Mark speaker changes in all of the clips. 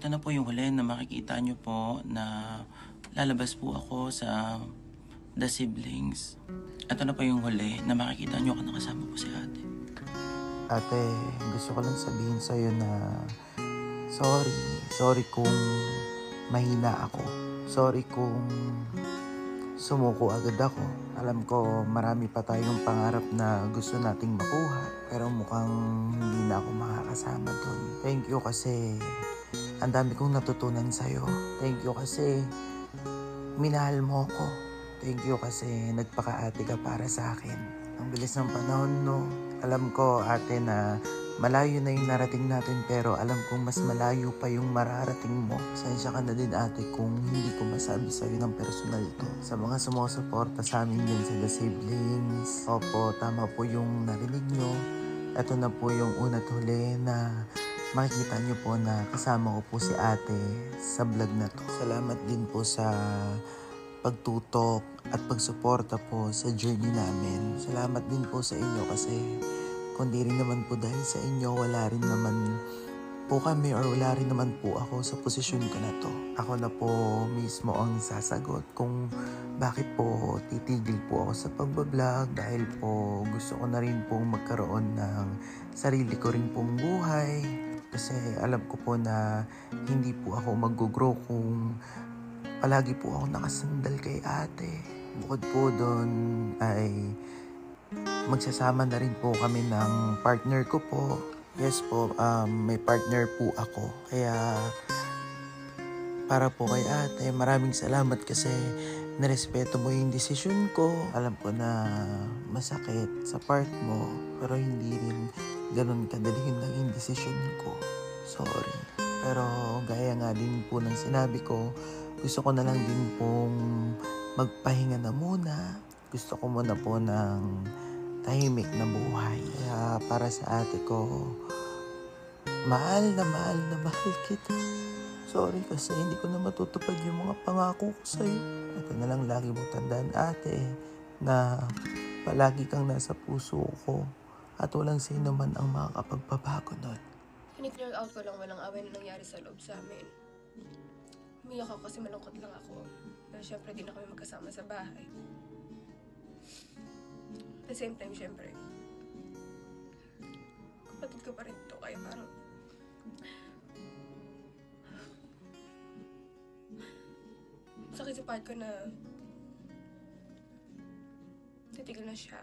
Speaker 1: Ito na po yung huli na makikita nyo po na lalabas po ako sa The Siblings. Ito na po yung huli na makikita nyo kung nakasama po si ate.
Speaker 2: Ate, gusto ko lang sabihin sa'yo na sorry. Sorry kung mahina ako. Sorry kung sumuko agad ako. Alam ko marami pa tayong pangarap na gusto nating makuha. Pero mukhang hindi na ako makakasama dun. Thank you kasi ang dami kong natutunan sa'yo. Thank you kasi minahal mo ko. Thank you kasi nagpaka-ate ka para sa akin. Ang bilis ng panahon, no? Alam ko, ate, na malayo na yung narating natin pero alam kong mas malayo pa yung mararating mo. Pasensya ka na din, ate, kung hindi ko masabi sa'yo ng personal to. Sa mga sumusuporta sa amin dyan sa The Siblings. Opo, tama po yung narinig nyo. Ito na po yung una't huli na makikita nyo po na kasama ko po si ate sa vlog na to. Salamat din po sa pagtutok at pagsuporta po sa journey namin. Salamat din po sa inyo kasi kundi rin naman po dahil sa inyo, wala rin naman po kami or wala rin naman po ako sa posisyon ko na to. Ako na po mismo ang sasagot kung bakit po titigil po ako sa pagbablog dahil po gusto ko na rin pong magkaroon ng sarili ko rin pong buhay. Kasi alam ko po na hindi po ako mag-grow kung palagi po ako nakasandal kay ate. Bukod po doon ay magsasama na rin po kami ng partner ko po. Yes po, may partner po ako. Kaya para po kay ate, maraming salamat kasi nirespeto mo yung desisyon ko. Alam ko na masakit sa part mo, pero hindi rin ganun kadali yung naging desisyon ko. Sorry. Pero gaya nga din po ng sinabi ko, gusto ko na lang din pong magpahinga na muna. Gusto ko muna po ng tahimik na buhay. Kaya para sa ate ko, mahal na mahal kita. Sorry kasi hindi ko na matutupad yung mga pangako ko sa'yo. Ito na lang lagi mo tandaan, ate, na palagi kang nasa puso ko at walang sino man ang makakapagbabago nun.
Speaker 3: Ni-clear out ko lang walang away na nangyari sa loob sa amin. Umiyak ako kasi malungkot lang ako. Pero syempre di na kami magkasama sa bahay. At the same time, syempre, kapatid ko pa rin ito. Kaya parang sakit sa part ko na titigil na siya.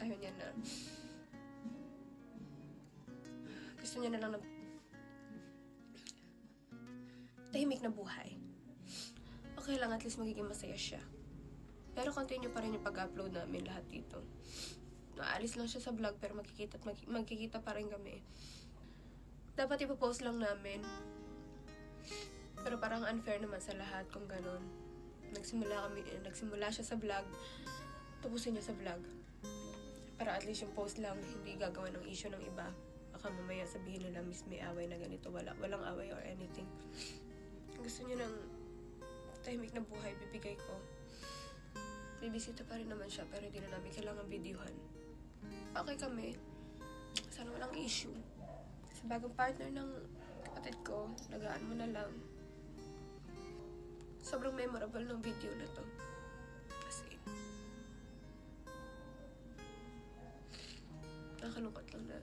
Speaker 3: Ayaw niya na. Gusto niya na lang ng tahimik na buhay. Okay lang, at least magiging masaya siya. Pero continue pa rin yung pag-upload namin lahat dito. Naalis lang siya sa vlog pero magkikita pa rin kami. Dapat ipopost lang namin. Pero parang unfair naman sa lahat kung ganun. Nagsimula siya sa vlog, tapusin niya sa vlog. Para at least yung post lang, hindi gagawa ng issue ng iba. Baka mamaya sabihin nila, miss, may away na ganito. Walang away or anything. Gusto niya ng tahimik na buhay, bibigay ko. Bibisita pa rin naman siya, pero hindi na namin kailangan videohan. Okay kami. Sana walang issue. Sa bagong partner ng kapatid ko, lagaan mo na lang. Sobrang memorable ng video na to. Kasi nakalungkot lang na